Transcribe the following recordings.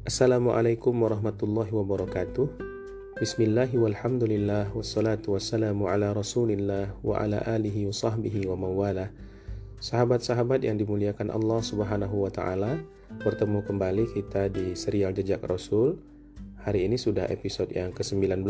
Assalamualaikum warahmatullahi wabarakatuh. Bismillahi walhamdulillah wassalatu wassalamu ala rasulillah wa ala alihi wa sahbihi wa mawala. Sahabat-sahabat yang dimuliakan Allah subhanahu wa ta'ala, bertemu kembali kita di serial Jejak Rasul. Hari ini sudah episode yang ke-19.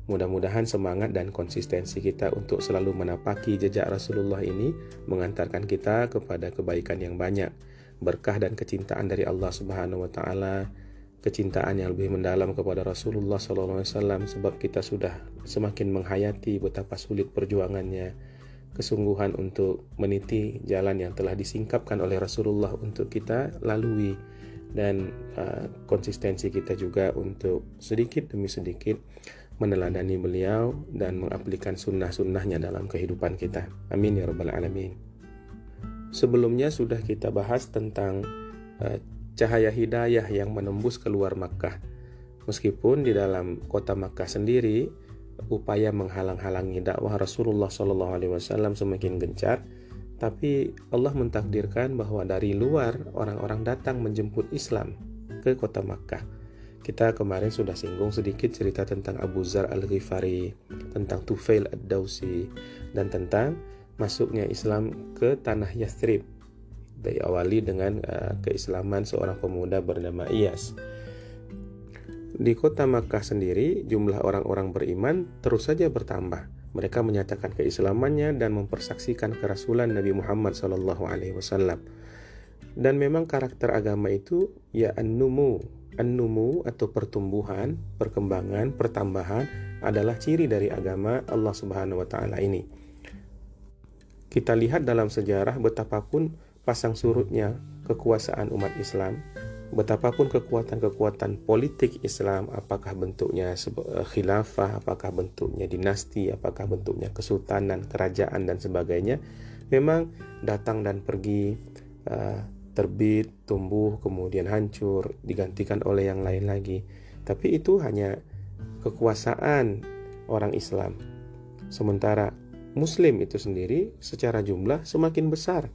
Mudah-mudahan semangat dan konsistensi kita untuk selalu menapaki jejak Rasulullah ini mengantarkan kita kepada kebaikan yang banyak, berkah dan kecintaan dari Allah Subhanahu wa taala, kecintaan yang lebih mendalam kepada Rasulullah SAW, sebab kita sudah semakin menghayati betapa sulit perjuangannya, kesungguhan untuk meniti jalan yang telah disingkapkan oleh Rasulullah untuk kita lalui, dan konsistensi kita juga untuk sedikit demi sedikit meneladani beliau dan mengaplikan sunnah-sunnahnya dalam kehidupan kita. Amin ya rabbal alamin. Sebelumnya sudah kita bahas tentang cahaya hidayah yang menembus keluar Makkah. Meskipun di dalam kota Makkah sendiri upaya menghalang-halangi dakwah Rasulullah SAW semakin gencar, tapi Allah mentakdirkan bahwa dari luar orang-orang datang menjemput Islam ke kota Makkah. Kita kemarin sudah singgung sedikit cerita tentang Abu Dzar Al-Ghifari, tentang Tufail Ad-Dawsi, dan tentang masuknya Islam ke tanah Yathrib. Diawali dengan keislaman seorang pemuda bernama Iyas. Di kota Makkah sendiri, jumlah orang-orang beriman terus saja bertambah. Mereka menyatakan keislamannya dan mempersaksikan kerasulan Nabi Muhammad SAW. Dan memang karakter agama itu ya an-numu atau pertumbuhan, perkembangan, pertambahan adalah ciri dari agama Allah Subhanahu wa taala ini. Kita lihat dalam sejarah betapapun pasang surutnya kekuasaan umat Islam, betapapun kekuatan-kekuatan politik Islam, apakah bentuknya khilafah, apakah bentuknya dinasti, apakah bentuknya kesultanan, kerajaan dan sebagainya, memang datang dan pergi, terbit, tumbuh, kemudian hancur, digantikan oleh yang lain lagi. Tapi itu hanya kekuasaan orang Islam. Sementara Muslim itu sendiri secara jumlah semakin besar.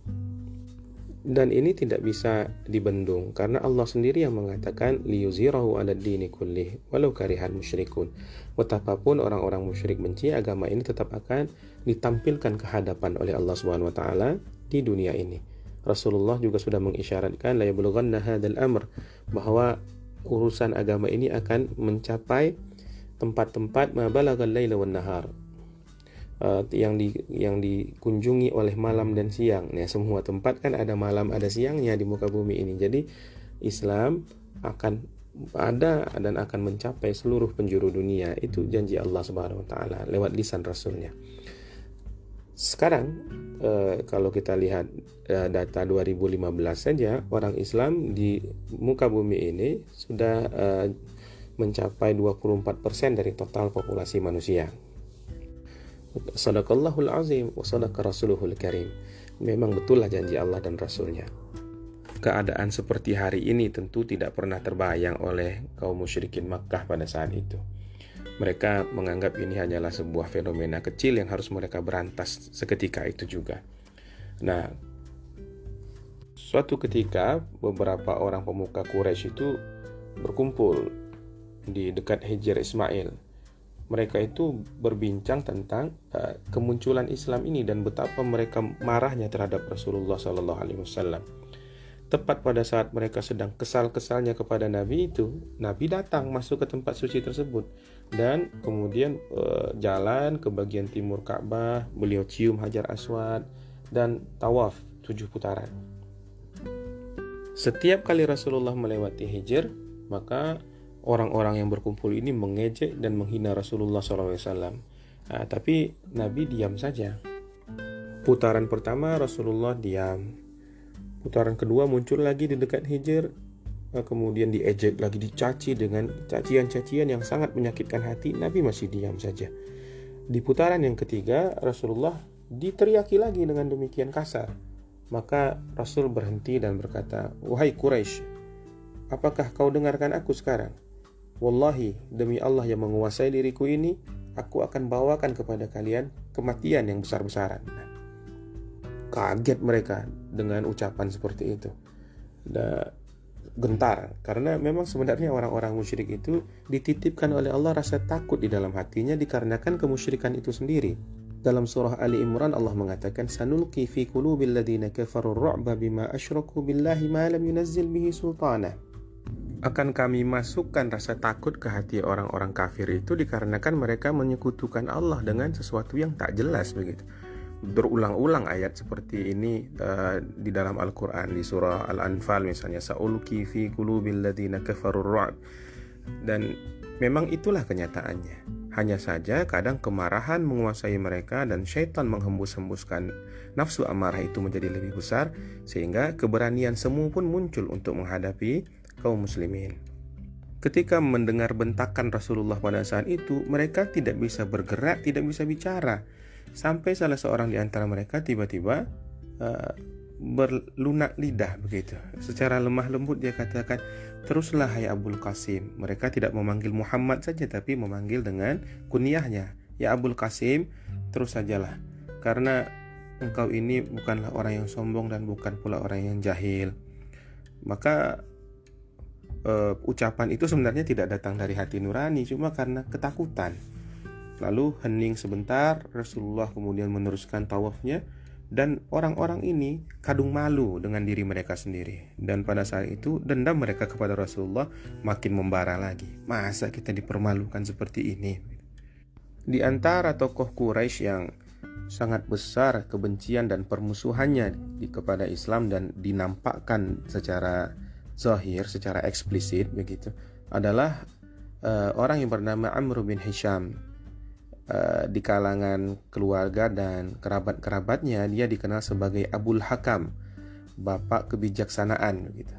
Dan ini tidak bisa dibendung karena Allah sendiri yang mengatakan liyuzhirahu 'alad dini kullih walau karihal musyrikun. Betapapun orang-orang musyrik benci, agama ini tetap akan ditampilkan ke hadapan oleh Allah Subhanahu wa taala di dunia ini. Rasulullah juga sudah mengisyaratkan la yablughanna hadzal amr, bahwa urusan agama ini akan mencapai tempat-tempat ma balagal laila wan nahar, yang dikunjungi oleh malam dan siang. Nah, semua tempat kan ada malam ada siangnya di muka bumi ini. Jadi Islam akan ada dan akan mencapai seluruh penjuru dunia. Itu janji Allah Subhanahu wa taala lewat lisan Rasulnya. Sekarang kalau kita lihat data 2015 saja, orang Islam di muka bumi ini sudah mencapai 24% dari total populasi manusia. Shadaqallahul azim wa shadaqa rasuluhul karim. Memang betullah janji Allah dan Rasulnya. Keadaan seperti hari ini tentu tidak pernah terbayang oleh kaum musyrikin Makkah pada saat itu. Mereka menganggap ini hanyalah sebuah fenomena kecil yang harus mereka berantas seketika itu juga. Nah, suatu ketika beberapa orang pemuka Quraisy itu berkumpul di dekat Hijr Ismail. Mereka itu berbincang tentang kemunculan Islam ini dan betapa mereka marahnya terhadap Rasulullah SAW. Tepat pada saat mereka sedang kesal-kesalnya kepada Nabi itu, Nabi datang masuk ke tempat suci tersebut dan kemudian jalan ke bagian timur Ka'bah. Beliau cium Hajar Aswad dan tawaf 7 putaran. Setiap kali Rasulullah melewati Hijr, maka orang-orang yang berkumpul ini mengejek dan menghina Rasulullah SAW. Tapi Nabi diam saja. Putaran pertama Rasulullah diam. Putaran kedua muncul lagi di dekat Hijr, kemudian diejek lagi, dicaci dengan cacian-cacian yang sangat menyakitkan hati. Nabi masih diam saja. Di putaran yang ketiga Rasulullah diteriaki lagi dengan demikian kasar. Maka Rasul berhenti dan berkata, "Wahai Quraisy, apakah kau dengarkan aku sekarang? Wallahi, demi Allah yang menguasai diriku ini, aku akan bawakan kepada kalian kematian yang besar-besaran." Kaget mereka dengan ucapan seperti itu. gentar, karena memang sebenarnya orang-orang musyrik itu dititipkan oleh Allah rasa takut di dalam hatinya dikarenakan kemusyrikan itu sendiri. Dalam surah Ali Imran Allah mengatakan, sanulqi fi qulubil ladzina kafaru ar-ru'ba bima asyraku billahi ma lam yunazzil bihi sultana. Akan kami masukkan rasa takut ke hati orang-orang kafir itu dikarenakan mereka menyekutukan Allah dengan sesuatu yang tak jelas begitu. Berulang-ulang ayat seperti ini di dalam Al-Quran, di surah Al-Anfal misalnya, sa'ulqi fi qulubil ladzina kafaru ar-ru'b. Dan memang itulah kenyataannya. Hanya saja kadang kemarahan menguasai mereka dan syaitan menghembus-hembuskan nafsu amarah itu menjadi lebih besar, sehingga keberanian semu pun muncul untuk menghadapi kaum muslimin. Ketika mendengar bentakan Rasulullah pada saat itu, mereka tidak bisa bergerak, tidak bisa bicara. Sampai salah seorang di antara mereka tiba-tiba berlunak lidah begitu. Secara lemah lembut dia katakan, teruslah hai Abul Qasim. Mereka tidak memanggil Muhammad saja, tapi memanggil dengan kunyahnya. Ya Abul Qasim, terus sajalah. Karena engkau ini bukanlah orang yang sombong dan bukan pula orang yang jahil. Maka ucapan itu sebenarnya tidak datang dari hati nurani, cuma karena ketakutan. Lalu hening sebentar, Rasulullah kemudian meneruskan tawafnya, dan orang-orang ini kadung malu dengan diri mereka sendiri. Dan pada saat itu dendam mereka kepada Rasulullah makin membara lagi. Masa kita dipermalukan seperti ini? Di antara tokoh Quraisy yang sangat besar kebencian dan permusuhannya kepada Islam dan dinampakkan secara zahir, secara eksplisit begitu, adalah orang yang bernama Amr bin Hisham. Di kalangan keluarga dan kerabat-kerabatnya dia dikenal sebagai Abul Hakam, bapak kebijaksanaan gitu.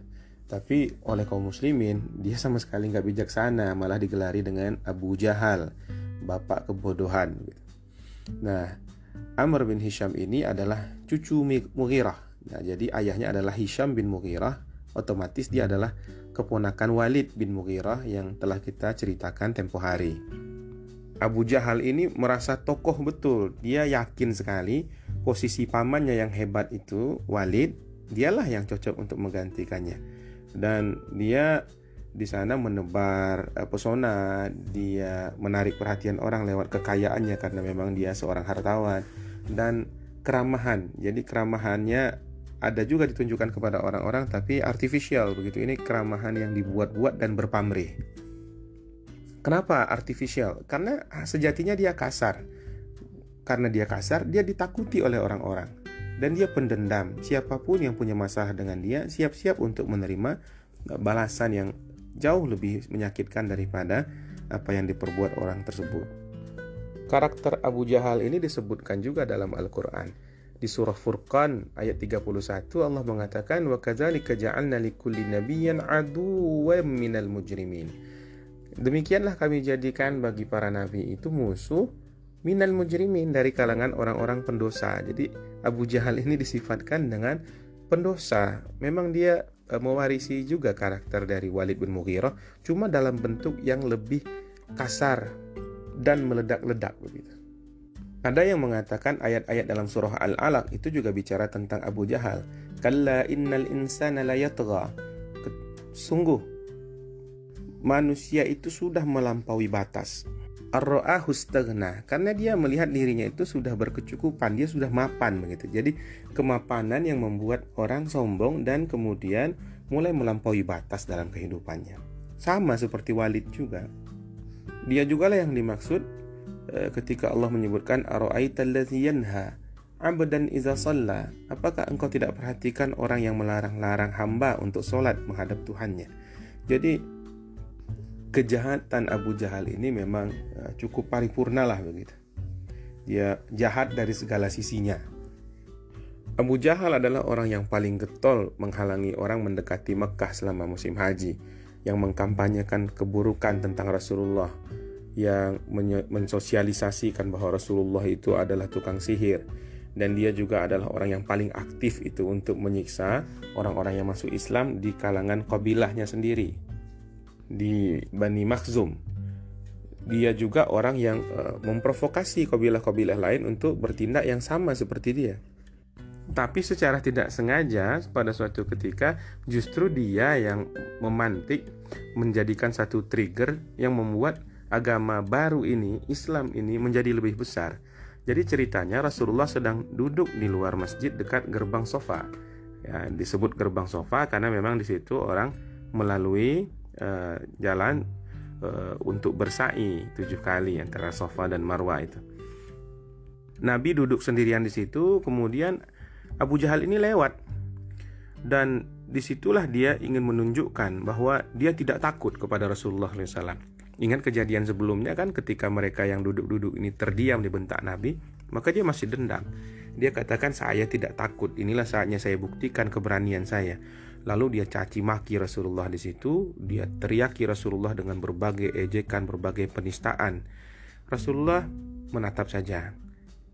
Tapi oleh kaum muslimin dia sama sekali nggak bijaksana, malah digelari dengan Abu Jahal, bapak kebodohan gitu. Nah, Amr bin Hisham ini adalah cucu Mughirah. Nah, jadi ayahnya adalah Hisham bin Mughirah, otomatis dia adalah keponakan Walid bin Mughirah yang telah kita ceritakan tempo hari. Abu Jahal ini merasa tokoh betul. Dia yakin sekali posisi pamannya yang hebat itu, Walid, dialah yang cocok untuk menggantikannya. Dan dia di sana menebar pesona, dia menarik perhatian orang lewat kekayaannya karena memang dia seorang hartawan, dan keramahan. Jadi keramahannya ada juga ditunjukkan kepada orang-orang tapi artificial begitu. Ini keramahan yang dibuat-buat dan berpamrih. Kenapa artificial? Karena sejatinya dia kasar. Karena dia kasar, dia ditakuti oleh orang-orang. Dan dia pendendam. Siapapun yang punya masalah dengan dia, siap-siap untuk menerima balasan yang jauh lebih menyakitkan daripada apa yang diperbuat orang tersebut. Karakter Abu Jahal ini disebutkan juga dalam Al-Quran. Di surah Furqan ayat 31 Allah mengatakan, wa kadzalika ja'alna likulli nabiyyin aduwwan minal mujrimin. Demikianlah kami jadikan bagi para nabi itu musuh minal mujrimin, dari kalangan orang-orang pendosa. Jadi Abu Jahal ini disifatkan dengan pendosa. Memang dia mewarisi juga karakter dari Walid bin Mughirah, cuma dalam bentuk yang lebih kasar dan meledak-ledak begitu. Ada yang mengatakan ayat-ayat dalam surah Al-Alaq itu juga bicara tentang Abu Jahal. Kalla innal insana la yatgha. Sungguh manusia itu sudah melampaui batas. Ar-ra'ahu istaghna, karena dia melihat dirinya itu sudah berkecukupan, dia sudah mapan begitu. Jadi kemapanan yang membuat orang sombong dan kemudian mulai melampaui batas dalam kehidupannya. Sama seperti Walid juga. Dia juga lah yang dimaksud ketika Allah menyebutkan ara'aital ladzi yanha 'abdan idza shalla. Apakah engkau tidak perhatikan orang yang melarang-larang hamba untuk sholat menghadap Tuhannya? Jadi kejahatan Abu Jahal ini memang cukup paripurna lah begitu. Dia jahat dari segala sisinya. Abu Jahal adalah orang yang paling getol menghalangi orang mendekati Mekah selama musim haji, yang mengkampanyekan keburukan tentang Rasulullah, yang mensosialisasikan bahwa Rasulullah itu adalah tukang sihir, dan dia juga adalah orang yang paling aktif itu untuk menyiksa orang-orang yang masuk Islam di kalangan kabilahnya sendiri, di Bani Makhzum. Dia juga orang yang memprovokasi kabilah-kabilah lain untuk bertindak yang sama seperti dia. Tapi secara tidak sengaja pada suatu ketika justru dia yang memantik, menjadikan satu trigger yang membuat agama baru ini, Islam ini menjadi lebih besar. Jadi ceritanya Rasulullah sedang duduk di luar masjid dekat gerbang Sofa. Ya, disebut gerbang Sofa karena memang di situ orang melalui jalan untuk bersa'i 7 kali antara Sofa dan Marwah itu. Nabi duduk sendirian di situ, kemudian Abu Jahal ini lewat, dan disitulah dia ingin menunjukkan bahwa dia tidak takut kepada Rasulullah SAW. Ingat kejadian sebelumnya kan, ketika mereka yang duduk-duduk ini terdiam dibentak Nabi, maka dia masih dendam. Dia katakan, saya tidak takut, inilah saatnya saya buktikan keberanian saya. Lalu dia caci maki Rasulullah di situ, dia teriaki Rasulullah dengan berbagai ejekan, berbagai penistaan. Rasulullah menatap saja,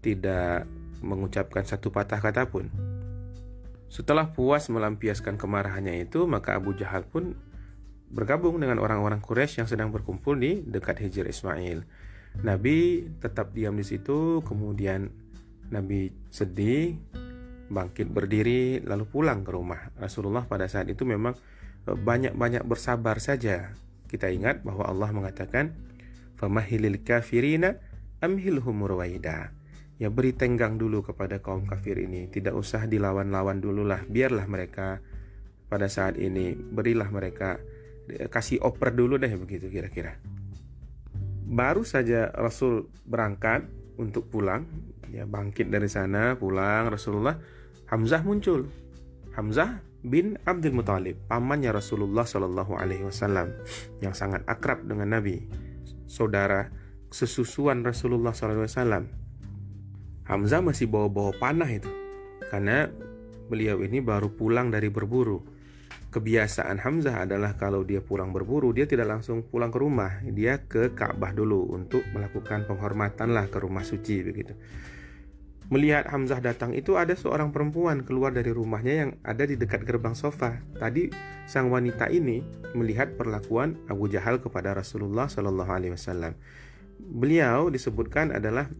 tidak mengucapkan satu patah kata pun. Setelah puas melampiaskan kemarahannya itu, maka Abu Jahal pun bergabung dengan orang-orang Quraisy yang sedang berkumpul di dekat Hijr Ismail. Nabi tetap diam di situ, kemudian Nabi sedih, bangkit berdiri, lalu pulang ke rumah. Rasulullah pada saat itu memang banyak-banyak bersabar saja. Kita ingat bahwa Allah mengatakan, "Famahilil kafirina amhilhum ruwaida." Ya, beri tenggang dulu kepada kaum kafir ini, tidak usah dilawan-lawan dululah, biarlah mereka pada saat ini, berilah mereka, kasih oper dulu deh, begitu kira-kira. Baru saja Rasul berangkat untuk pulang, ya bangkit dari sana pulang, Rasulullah, Hamzah muncul. Hamzah bin Abdul Muthalib, pamannya Rasulullah SAW, yang sangat akrab dengan Nabi, saudara sesusuan Rasulullah SAW. Hamzah masih bawa-bawa panah itu, karena beliau ini baru pulang dari berburu. Kebiasaan Hamzah adalah kalau dia pulang berburu, dia tidak langsung pulang ke rumah, dia ke Ka'bah dulu untuk melakukan penghormatan lah ke rumah suci begitu. Melihat Hamzah datang itu, ada seorang perempuan keluar dari rumahnya yang ada di dekat gerbang Sofa. Tadi sang wanita ini melihat perlakuan Abu Jahal kepada Rasulullah SAW. Beliau disebutkan adalah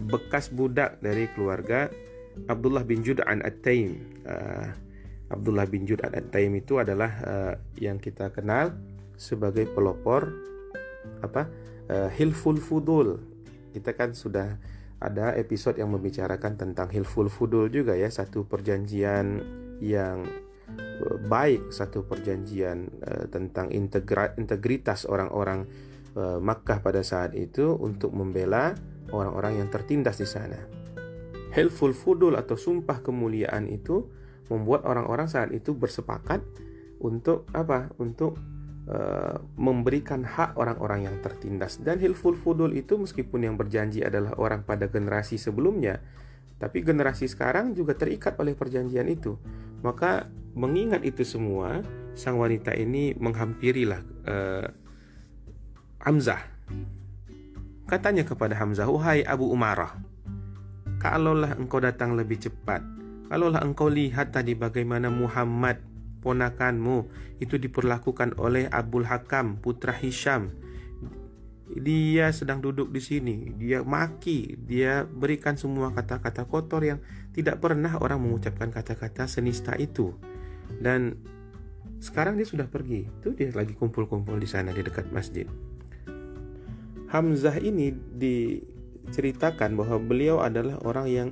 bekas budak dari keluarga Abdullah bin Jud'an At-Taim. Abdullah bin Jud'an At-Taim itu adalah yang kita kenal sebagai pelopor Hilful Fudul. Kita kan sudah ada episode yang membicarakan tentang Hilful Fudul juga ya, satu perjanjian yang baik, satu perjanjian tentang integritas orang-orang Makkah pada saat itu untuk membela orang-orang yang tertindas di sana. Hilful Fudul atau sumpah kemuliaan itu membuat orang-orang saat itu bersepakat untuk apa? Untuk memberikan hak orang-orang yang tertindas. Dan Hilful Fudul itu meskipun yang berjanji adalah orang pada generasi sebelumnya, tapi generasi sekarang juga terikat oleh perjanjian itu. Maka mengingat itu semua, sang wanita ini menghampirilah Hamzah. Katanya kepada Hamzah, "Wahai Abu Umarah, kalaulah engkau datang lebih cepat, kalaulah engkau lihat tadi bagaimana Muhammad, ponakanmu, itu diperlakukan oleh Abul Hakam, putra Hisham. Dia sedang duduk di sini, dia maki, dia berikan semua kata-kata kotor yang tidak pernah orang mengucapkan kata-kata senista itu. Dan sekarang dia sudah pergi, itu dia lagi kumpul-kumpul di sana di dekat masjid." Hamzah ini diceritakan bahwa beliau adalah orang yang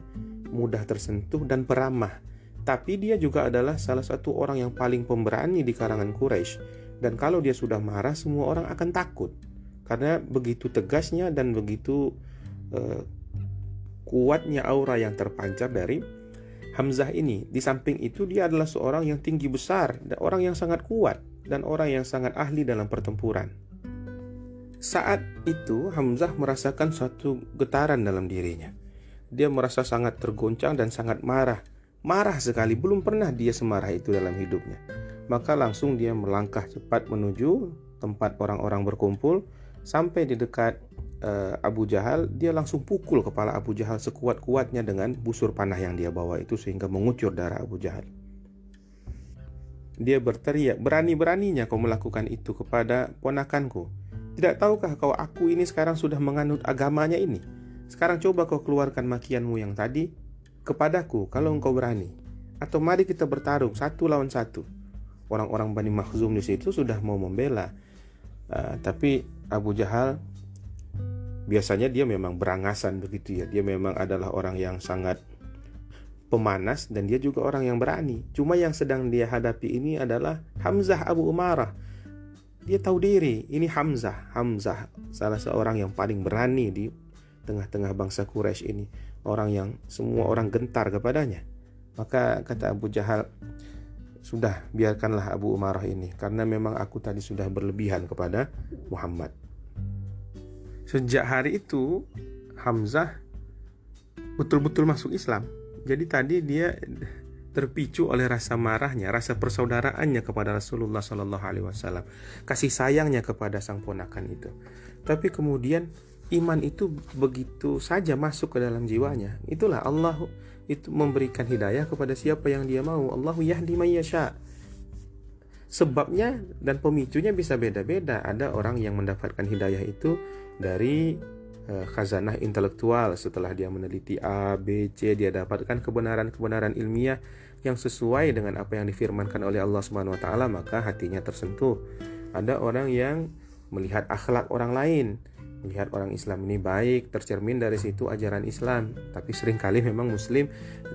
mudah tersentuh dan peramah. Tapi dia juga adalah salah satu orang yang paling pemberani di kalangan Quraisy. Dan kalau dia sudah marah, semua orang akan takut. Karena begitu tegasnya dan begitu kuatnya aura yang terpancar dari Hamzah ini. Di samping itu dia adalah seorang yang tinggi besar, dan orang yang sangat kuat, dan orang yang sangat ahli dalam pertempuran. Saat itu Hamzah merasakan suatu getaran dalam dirinya. Dia merasa sangat tergoncang dan sangat marah. Marah sekali, belum pernah dia semarah itu dalam hidupnya. Maka langsung dia melangkah cepat menuju tempat orang-orang berkumpul. Sampai di dekat Abu Jahal, dia langsung pukul kepala Abu Jahal sekuat-kuatnya dengan busur panah yang dia bawa itu, sehingga mengucur darah Abu Jahal. Dia berteriak, "Berani-beraninya kau melakukan itu kepada ponakanku. Tidak tahukah kau aku ini sekarang sudah menganut agamanya ini? Sekarang coba kau keluarkan makianmu yang tadi." kepadaku kalau engkau berani, atau mari kita bertarung 1 lawan 1. Orang-orang Bani Makhzum di situ sudah mau membela, tapi Abu Jahal biasanya dia memang berangasan begitu ya. Dia memang adalah orang yang sangat pemanas dan dia juga orang yang berani. Cuma yang sedang dia hadapi ini adalah Hamzah Abu Umarah. Dia tahu diri, ini Hamzah salah seorang yang paling berani di tengah-tengah bangsa Quraisy ini, orang yang semua orang gentar kepadanya. Maka kata Abu Jahal, sudah biarkanlah Abu Umarah ini, karena memang aku tadi sudah berlebihan kepada Muhammad. Sejak hari itu Hamzah betul-betul masuk Islam. Jadi tadi dia terpicu oleh rasa marahnya, rasa persaudaraannya kepada Rasulullah SAW, kasih sayangnya kepada sang ponakan itu. Tapi kemudian iman itu begitu saja masuk ke dalam jiwanya. Itulah Allah itu memberikan hidayah kepada siapa yang dia mau. Allahu yahdi may yasha. Sebabnya dan pemicunya bisa beda-beda. Ada orang yang mendapatkan hidayah itu dari khazanah intelektual. Setelah dia meneliti A, B, C, dia dapatkan kebenaran-kebenaran ilmiah yang sesuai dengan apa yang difirmankan oleh Allah Subhanahu wa taala, maka hatinya tersentuh. Ada orang yang melihat akhlak orang lain, melihat orang Islam ini baik, tercermin dari situ ajaran Islam. Tapi seringkali memang Muslim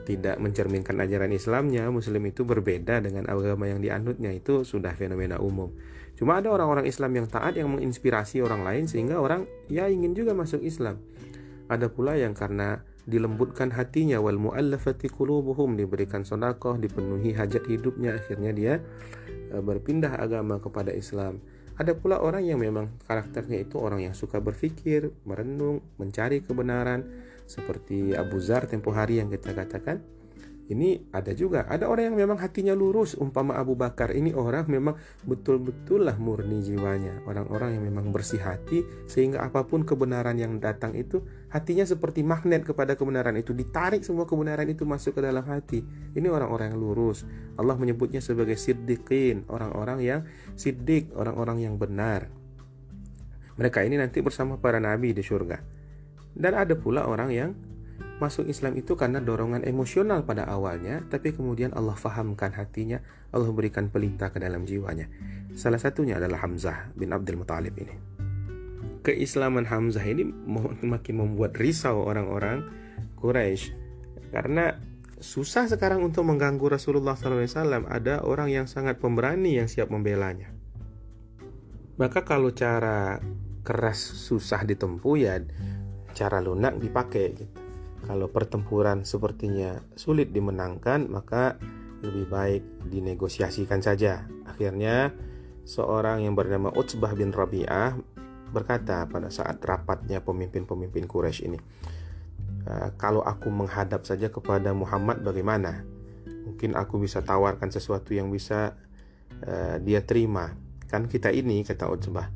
tidak mencerminkan ajaran Islamnya. Muslim itu berbeda dengan agama yang dianutnya, itu sudah fenomena umum. Cuma ada orang-orang Islam yang taat, yang menginspirasi orang lain sehingga orang ya ingin juga masuk Islam. Ada pula yang karena dilembutkan hatinya, wal mu'allafati qulubuhum, diberikan sedekah, dipenuhi hajat hidupnya, akhirnya dia berpindah agama kepada Islam. Ada pula orang yang memang karakternya itu orang yang suka berpikir, merenung, mencari kebenaran, seperti Abu Zar tempo hari yang kita katakan. Ini ada juga. Ada orang yang memang hatinya lurus, umpama Abu Bakar. Ini orang memang betul-betul lah murni jiwanya. Orang-orang yang memang bersih hati, sehingga apapun kebenaran yang datang itu, hatinya seperti magnet kepada kebenaran itu. Ditarik semua kebenaran itu masuk ke dalam hati. Ini orang-orang yang lurus. Allah menyebutnya sebagai siddiqin, orang-orang yang siddiq, orang-orang yang benar. Mereka ini nanti bersama para nabi di surga. Dan ada pula orang yang masuk Islam itu karena dorongan emosional pada awalnya, tapi kemudian Allah fahamkan hatinya, Allah berikan pelita ke dalam jiwanya. Salah satunya adalah Hamzah bin Abdul Muttalib ini. Keislaman Hamzah ini makin membuat risau orang-orang Quraisy, karena susah sekarang untuk mengganggu Rasulullah SAW. Ada orang yang sangat pemberani yang siap membelanya. Maka kalau cara keras susah ditempuh, ya cara lunak dipakai gitu. Kalau pertempuran sepertinya sulit dimenangkan, maka lebih baik dinegosiasikan saja. Akhirnya seorang yang bernama Utsbah bin Rabi'ah berkata pada saat rapatnya pemimpin-pemimpin Quraisy ini, kalau aku menghadap saja kepada Muhammad bagaimana? Mungkin aku bisa tawarkan sesuatu yang bisa dia terima. Kan kita ini, kata Utsbah,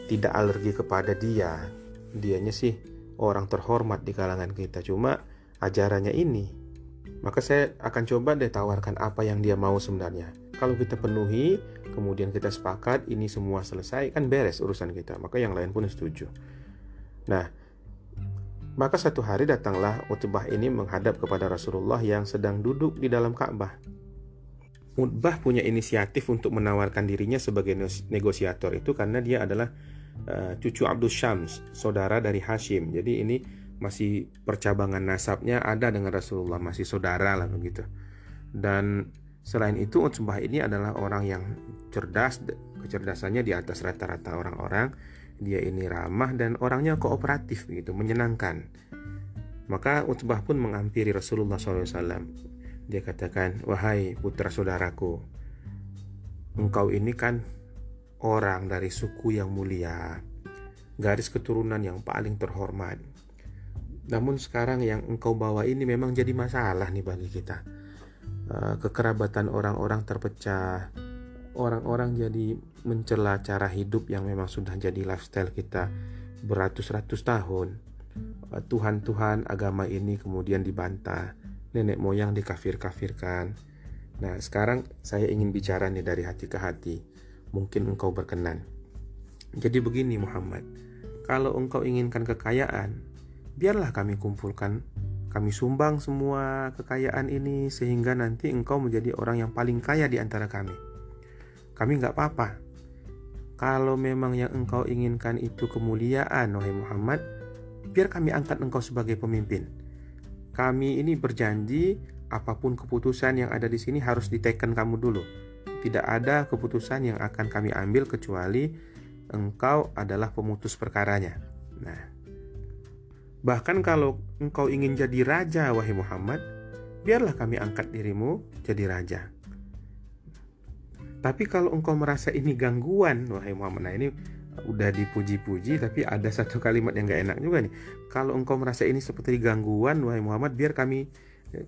tidak alergi kepada dia. Dianya sih orang terhormat di kalangan kita, cuma ajarannya ini. Maka saya akan coba deh tawarkan apa yang dia mau sebenarnya. Kalau kita penuhi, kemudian kita sepakat, ini semua selesai, kan beres urusan kita. Maka yang lain pun setuju. Nah, maka satu hari datanglah Utbah ini menghadap kepada Rasulullah yang sedang duduk di dalam Ka'bah. Utbah punya inisiatif untuk menawarkan dirinya sebagai negosiator itu karena dia adalah cucu Abdus Syams, saudara dari Hashim. Jadi ini masih percabangan nasabnya ada dengan Rasulullah, masih saudara lah begitu. Dan selain itu Utsbah ini adalah orang yang cerdas, kecerdasannya di atas rata-rata orang-orang. Dia ini ramah dan orangnya kooperatif begitu, menyenangkan. Maka Utsbah pun menghampiri Rasulullah SAW. Dia katakan, wahai putra saudaraku, engkau ini kan orang dari suku yang mulia, garis keturunan yang paling terhormat. Namun sekarang yang engkau bawa ini memang jadi masalah nih bagi kita. Kekerabatan orang-orang terpecah, orang-orang jadi mencela cara hidup yang memang sudah jadi lifestyle kita beratus-ratus tahun. Tuhan-Tuhan agama ini kemudian dibantah, nenek moyang dikafir-kafirkan. Nah sekarang saya ingin bicara nih dari hati ke hati. Mungkin engkau berkenan. Jadi begini Muhammad, kalau engkau inginkan kekayaan, biarlah kami kumpulkan kami sumbang semua kekayaan ini sehingga nanti engkau menjadi orang yang paling kaya di antara kami. Kami nggak apa-apa. Kalau memang yang engkau inginkan itu kemuliaan, wahai Muhammad, biar kami angkat engkau sebagai pemimpin. Kami ini berjanji apapun keputusan yang ada di sini harus diteken kamu dulu. Tidak ada keputusan yang akan kami ambil kecuali engkau adalah pemutus perkaranya. Nah, bahkan kalau engkau ingin jadi raja, wahai Muhammad, biarlah kami angkat dirimu jadi raja. Tapi kalau engkau merasa ini gangguan, wahai Muhammad, nah ini udah dipuji-puji, tapi ada satu kalimat yang gak enak juga nih. Kalau engkau merasa ini seperti gangguan, wahai Muhammad, biar kami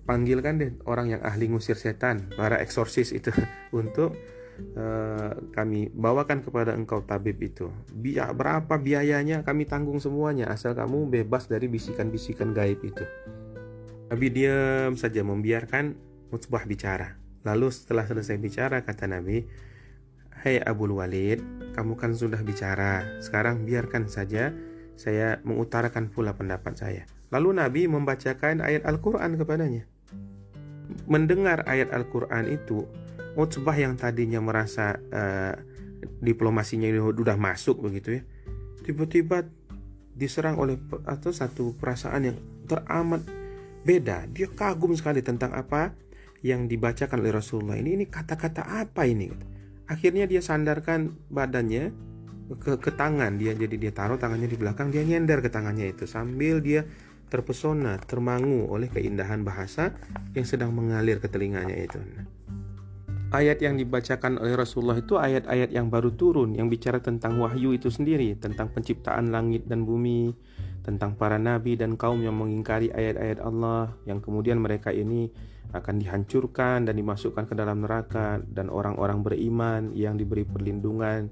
panggilkan deh orang yang ahli ngusir setan, para eksorsis itu untuk kami bawakan kepada engkau tabib itu. Berapa biayanya kami tanggung semuanya, asal kamu bebas dari bisikan-bisikan gaib itu. Nabi diam saja membiarkan Utsbah bicara. Lalu setelah selesai bicara, kata Nabi, "Hai Abul Walid, kamu kan sudah bicara, sekarang biarkan saja saya mengutarakan pula pendapat saya." Lalu Nabi membacakan ayat Al-Quran kepadanya. Mendengar ayat Al-Quran itu, Utsbah yang tadinya merasa diplomasinya sudah masuk begitu ya, tiba-tiba diserang oleh satu perasaan yang teramat beda. Dia kagum sekali tentang apa yang dibacakan oleh Rasulullah. Ini kata-kata apa ini? Akhirnya dia sandarkan badannya ke tangan dia, jadi dia taruh tangannya di belakang, dia nyender ke tangannya itu sambil dia terpesona, termangu oleh keindahan bahasa yang sedang mengalir ke telinganya itu. Ayat yang dibacakan oleh Rasulullah itu ayat-ayat yang baru turun, yang bicara tentang wahyu itu sendiri, tentang penciptaan langit dan bumi, tentang para nabi dan kaum yang mengingkari ayat-ayat Allah, yang kemudian mereka ini akan dihancurkan dan dimasukkan ke dalam neraka, dan orang-orang beriman yang diberi perlindungan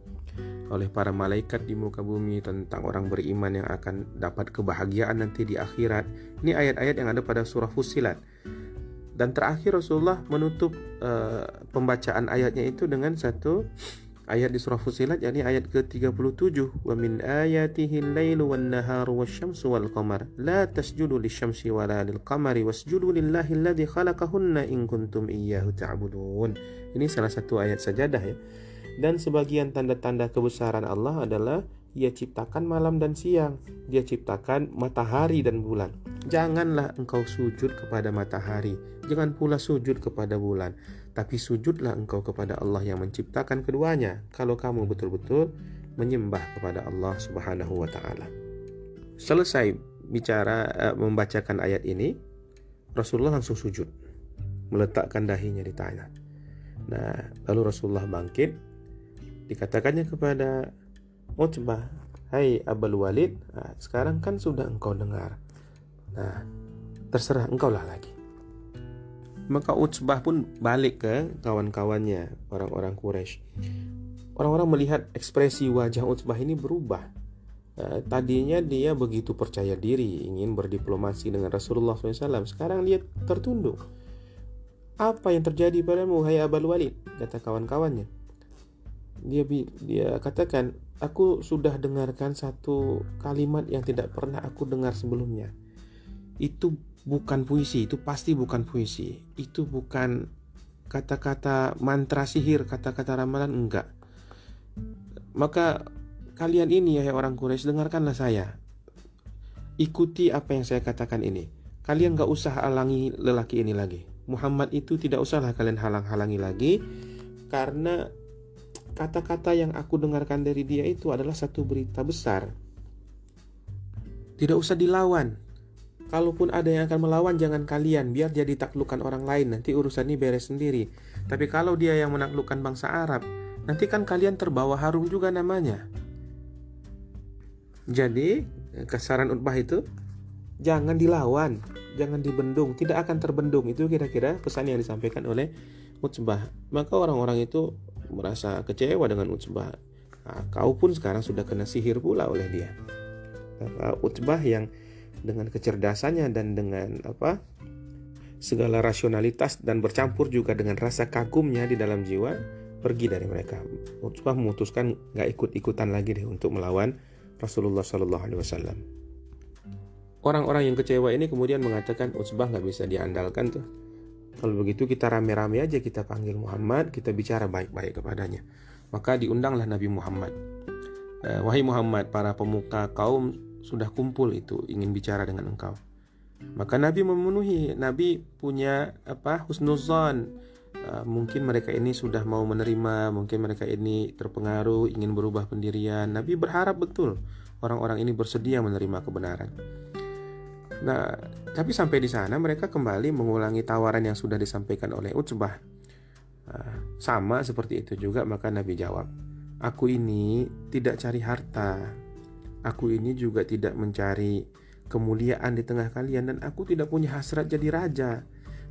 oleh para malaikat di muka bumi, tentang orang beriman yang akan dapat kebahagiaan nanti di akhirat. Ini ayat-ayat yang ada pada surah Fussilat. Dan terakhir Rasulullah menutup pembacaan ayatnya itu dengan satu ayat di surah Fussilat, yakni ayat ke-37, "Wa min ayatihi al-lailu wan-naharu wasyamsu wal-qamar la tasjudu lisyamsi wala lil-qamari wasjudu lillahi alladzi khalaqahunna in kuntum iyyahu ta'budun." Ini salah satu ayat sajadah ya. Dan sebagian tanda-tanda kebesaran Allah adalah Dia ciptakan malam dan siang, Dia ciptakan matahari dan bulan. Janganlah engkau sujud kepada matahari, jangan pula sujud kepada bulan, tapi sujudlah engkau kepada Allah yang menciptakan keduanya, kalau kamu betul-betul menyembah kepada Allah Subhanahu wa ta'ala. Selesai membacakan ayat ini, Rasulullah langsung sujud, meletakkan dahinya di tanah. Nah, lalu Rasulullah bangkit, dikatakannya kepada Utsbah, "Hai Abul Walid, sekarang kan sudah engkau dengar. Nah, terserah engkau lah lagi." Maka Utsbah pun balik ke kawan-kawannya, orang-orang Quraisy. Orang-orang melihat ekspresi wajah Utsbah ini berubah. Tadinya dia begitu percaya diri, ingin berdiplomasi dengan Rasulullah SAW. Sekarang dia tertunduk. "Apa yang terjadi padamu, hai Abul Walid?" kata kawan-kawannya. Dia katakan, "Aku sudah dengarkan satu kalimat yang tidak pernah aku dengar sebelumnya. Itu bukan puisi, itu pasti bukan puisi. Itu bukan kata-kata mantra sihir, kata-kata ramalan, enggak. Maka kalian ini, ya orang Quraisy, dengarkanlah saya. Ikuti apa yang saya katakan ini. Kalian gak usah halangi lelaki ini lagi. Muhammad itu tidak usahlah kalian halang-halangi lagi, karena kata-kata yang aku dengarkan dari dia itu adalah satu berita besar. Tidak usah dilawan. Kalaupun ada yang akan melawan, jangan kalian, biar dia ditaklukkan orang lain, nanti urusan ini beres sendiri. Tapi kalau dia yang menaklukkan bangsa Arab, nanti kan kalian terbawa harum juga namanya." Jadi kesaran Utsbah itu, jangan dilawan, jangan dibendung, tidak akan terbendung. Itu kira-kira pesan yang disampaikan oleh Utsbah. Maka orang-orang itu merasa kecewa dengan Utsbah. Kau pun sekarang sudah kena sihir pula oleh dia. Utsbah yang dengan kecerdasannya dan dengan segala rasionalitas dan bercampur juga dengan rasa kagumnya di dalam jiwa, pergi dari mereka. Utsbah memutuskan gak ikut-ikutan lagi deh untuk melawan Rasulullah SAW. orang-orang yang kecewa ini kemudian mengatakan Utsbah nggak bisa diandalkan tuh. Kalau begitu kita rame-rame aja kita panggil Muhammad, kita bicara baik-baik kepadanya. Maka diundanglah Nabi Muhammad. Wahai Muhammad, para pemuka kaum sudah kumpul itu ingin bicara dengan engkau. Maka Nabi memenuhi. Nabi punya husnuzan. Mungkin mereka ini sudah mau menerima, mungkin mereka ini terpengaruh, ingin berubah pendirian. Nabi berharap betul orang-orang ini bersedia menerima kebenaran. Nah, tapi sampai di sana mereka kembali mengulangi tawaran yang sudah disampaikan oleh Utsbah. Sama seperti itu juga, maka Nabi jawab, aku ini tidak cari harta, aku ini juga tidak mencari kemuliaan di tengah kalian, dan aku tidak punya hasrat jadi raja.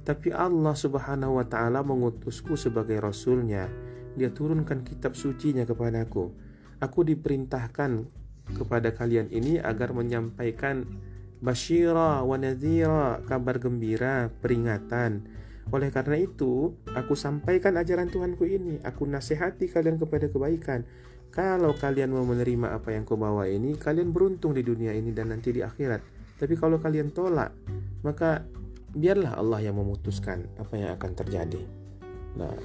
Tapi Allah subhanahu wa ta'ala mengutusku sebagai rasulnya. Dia turunkan kitab sucinya kepadaku. Aku diperintahkan kepada kalian ini agar menyampaikan basyira wa nadhira, kabar gembira, peringatan. Oleh karena itu, aku sampaikan ajaran Tuhanku ini. Aku nasihati kalian kepada kebaikan. Kalau kalian mau menerima apa yang kau bawa ini, kalian beruntung di dunia ini dan nanti di akhirat. Tapi kalau kalian tolak, maka biarlah Allah yang memutuskan apa yang akan terjadi. Nah,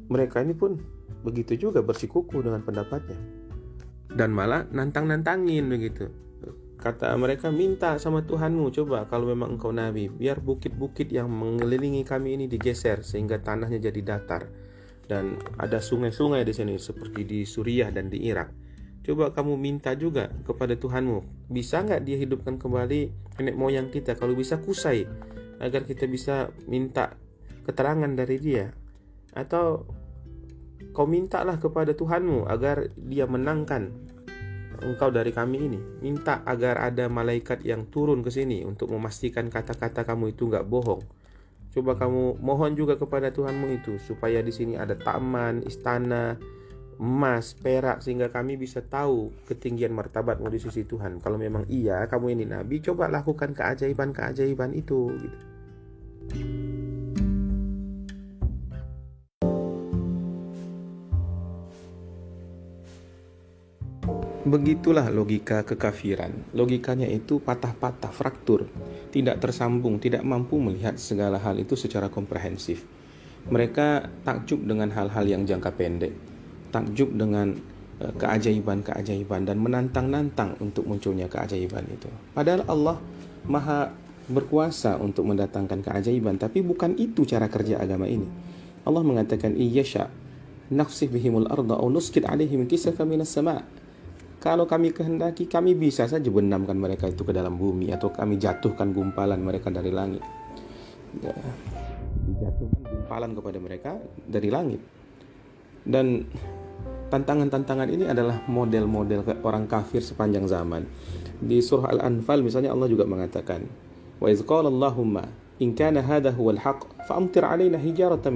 mereka ini pun begitu juga bersikukuh dengan pendapatnya. Dan malah nantang-nantangin begitu. Kata mereka, minta sama Tuhanmu, coba kalau memang engkau nabi, biar bukit-bukit yang mengelilingi kami ini digeser sehingga tanahnya jadi datar. Dan ada sungai-sungai di sini seperti di Suriah dan di Irak. Coba kamu minta juga kepada Tuhanmu, bisa nggak dia hidupkan kembali nenek moyang kita? Kalau bisa kusai, agar kita bisa minta keterangan dari dia. Atau kau mintalah kepada Tuhanmu agar dia menangkan engkau dari kami ini. Minta agar ada malaikat yang turun ke sini untuk memastikan kata-kata kamu itu nggak bohong. Coba kamu mohon juga kepada Tuhanmu itu supaya di sini ada taman, istana, emas, perak, sehingga kami bisa tahu ketinggian martabatmu di sisi Tuhan. Kalau memang iya kamu ini nabi, coba lakukan keajaiban-keajaiban itu gitu. Begitulah logika kekafiran. Logikanya itu patah-patah, fraktur, tidak tersambung, tidak mampu melihat segala hal itu secara komprehensif. Mereka takjub dengan hal-hal yang jangka pendek, takjub dengan keajaiban-keajaiban, dan menantang-nantang untuk munculnya keajaiban itu. Padahal Allah maha berkuasa untuk mendatangkan keajaiban, tapi bukan itu cara kerja agama ini. Allah mengatakan, iyyasha nakhsif bihimul arda aw nuskit alaihim kisafan minas sama'. Kalau kami kehendaki, kami bisa saja benamkan mereka itu ke dalam bumi, atau kami jatuhkan gumpalan mereka dari langit. Dijatuhkan gumpalan kepada mereka dari langit. Dan tantangan-tantangan ini adalah model-model orang kafir sepanjang zaman. Di surah Al-Anfal misalnya Allah juga mengatakan, wa iz qala Allahumma in kana hadha huwal haqq fa'amtir 'alaina hijaratan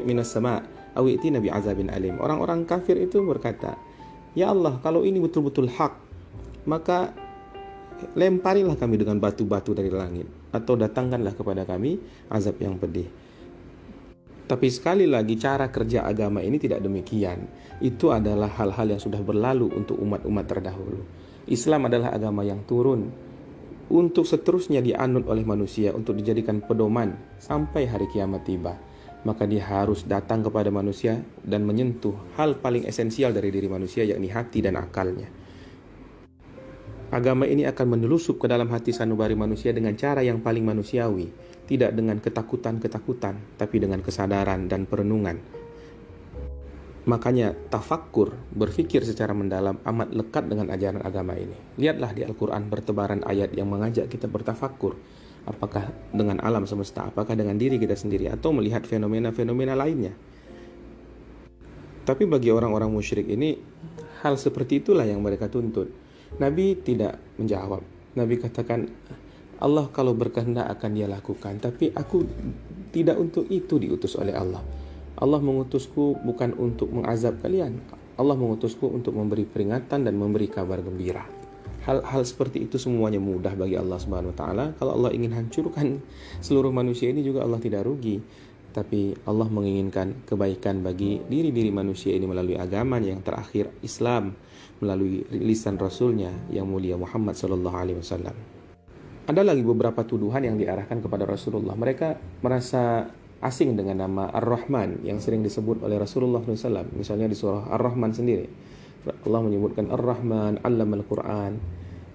minas sama' aw i'tina bi'azabin alim. Orang-orang kafir itu berkata, ya Allah, kalau ini betul-betul hak, maka lemparilah kami dengan batu-batu dari langit, atau datangkanlah kepada kami azab yang pedih. Tapi sekali lagi, cara kerja agama ini tidak demikian. Itu adalah hal-hal yang sudah berlalu untuk umat-umat terdahulu. Islam adalah agama yang turun untuk seterusnya dianut oleh manusia, untuk dijadikan pedoman sampai hari kiamat tiba. Maka dia harus datang kepada manusia dan menyentuh hal paling esensial dari diri manusia, yakni hati dan akalnya. Agama ini akan menelusup ke dalam hati sanubari manusia dengan cara yang paling manusiawi, tidak dengan ketakutan-ketakutan, tapi dengan kesadaran dan perenungan. Makanya tafakkur, berfikir secara mendalam, amat lekat dengan ajaran agama ini. Lihatlah di Al-Quran bertebaran ayat yang mengajak kita bertafakkur. Apakah dengan alam semesta, apakah dengan diri kita sendiri, atau melihat fenomena-fenomena lainnya. Tapi bagi orang-orang musyrik ini, hal seperti itulah yang mereka tuntut. Nabi tidak menjawab. Nabi katakan, Allah kalau berkehendak akan dia lakukan, tapi aku tidak untuk itu diutus oleh Allah. Allah mengutusku bukan untuk mengazab kalian. Allah mengutusku untuk memberi peringatan dan memberi kabar gembira. Hal-hal seperti itu semuanya mudah bagi Allah Subhanahu wa taala. Kalau Allah ingin hancurkan seluruh manusia ini juga Allah tidak rugi. Tapi Allah menginginkan kebaikan bagi diri-diri manusia ini melalui agama yang terakhir, Islam, melalui lisan Rasulnya yang mulia Muhammad sallallahu alaihi wasallam. ada lagi beberapa tuduhan yang diarahkan kepada Rasulullah. Mereka merasa asing dengan nama Ar-Rahman yang sering disebut oleh Rasulullah SAW. Misalnya di surah Ar-Rahman sendiri, Allah menyebutkan Ar-Rahman, Allamal Quran.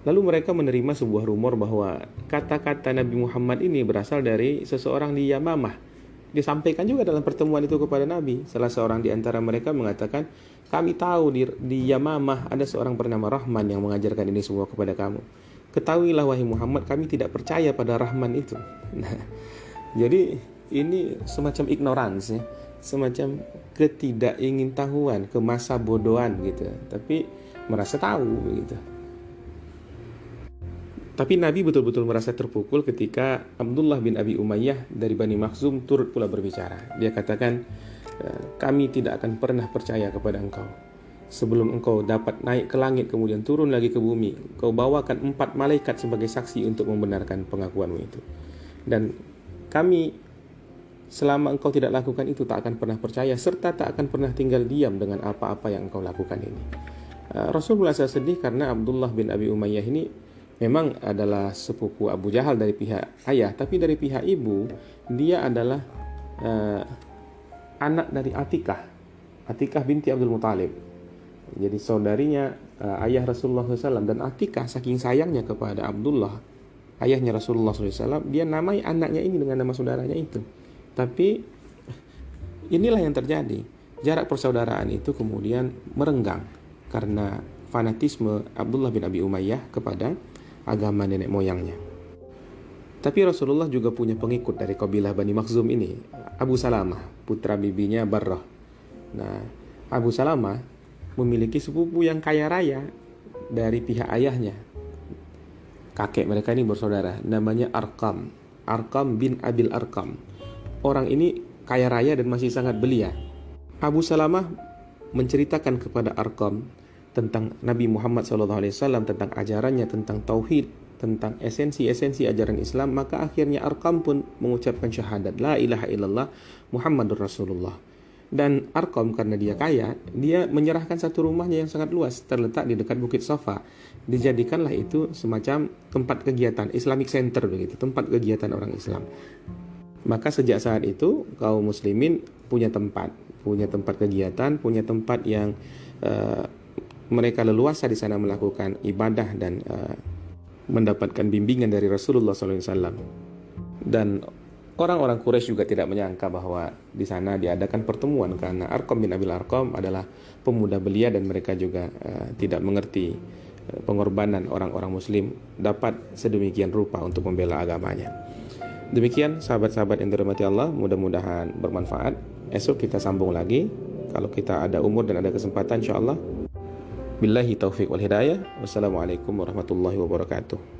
Lalu mereka menerima sebuah rumor bahwa kata-kata Nabi Muhammad ini berasal dari seseorang di Yamamah. Disampaikan juga dalam pertemuan itu kepada Nabi. Salah seorang di antara mereka mengatakan, kami tahu di Yamamah ada seorang bernama Rahman yang mengajarkan ini semua kepada kamu. Ketahuilah wahai Muhammad, kami tidak percaya pada Rahman itu. Nah, jadi ini semacam ignorance, ya, semacam ketidakingintahuan, kemasa bodohan gitu. Tapi merasa tahu gitu. Tapi Nabi betul-betul merasa terpukul ketika Abdullah bin Abi Umayyah dari Bani Makhzum turut pula berbicara. Dia katakan, kami tidak akan pernah percaya kepada engkau sebelum engkau dapat naik ke langit kemudian turun lagi ke bumi. Kau bawakan 4 malaikat sebagai saksi untuk membenarkan pengakuanmu itu. Dan kami selama engkau tidak lakukan itu tak akan pernah percaya serta tak akan pernah tinggal diam dengan apa-apa yang engkau lakukan ini. Rasulullah merasa sedih karena Abdullah bin Abi Umayyah ini memang adalah sepupu Abu Jahal dari pihak ayah, tapi dari pihak ibu dia adalah anak dari Atikah binti Abdul Muthalib. Jadi saudarinya ayah Rasulullah SAW. Dan Atikah saking sayangnya kepada Abdullah, ayahnya Rasulullah SAW, dia namai anaknya ini dengan nama saudaranya itu. Tapi inilah yang terjadi. Jarak persaudaraan itu kemudian merenggang karena fanatisme Abdullah bin Abi Umayyah kepada agama nenek moyangnya. Tapi Rasulullah juga punya pengikut dari kabilah Bani Makhzum ini, Abu Salamah, putra bibinya Barrah. Nah, Abu Salamah memiliki sepupu yang kaya raya dari pihak ayahnya. Kakek mereka ini bersaudara, namanya Arqam bin Abil Arqam. Orang ini kaya raya dan masih sangat belia. Abu Salamah menceritakan kepada Arqam tentang Nabi Muhammad SAW, tentang ajarannya, tentang tauhid, tentang esensi-esensi ajaran Islam. Maka akhirnya Arqam pun mengucapkan syahadat, la ilaha illallah Muhammadur Rasulullah. Dan Arqam karena dia kaya, dia menyerahkan satu rumahnya yang sangat luas, terletak di dekat Bukit Safa. Dijadikanlah itu semacam tempat kegiatan, Islamic Center begitu, tempat kegiatan orang Islam. Maka sejak saat itu kaum muslimin punya tempat kegiatan, punya tempat yang mereka leluasa di sana melakukan ibadah dan mendapatkan bimbingan dari Rasulullah SAW. Dan orang-orang Quraisy juga tidak menyangka bahwa di sana diadakan pertemuan karena Arqam bin Abil Arqam adalah pemuda belia dan mereka juga tidak mengerti pengorbanan orang-orang Muslim dapat sedemikian rupa untuk membela agamanya. Demikian sahabat-sahabat yang dirahmati Allah, mudah-mudahan bermanfaat. Esok kita sambung lagi kalau kita ada umur dan ada kesempatan, insyaallah. Billahi taufiq wal hidayah. Wassalamualaikum warahmatullahi wabarakatuh.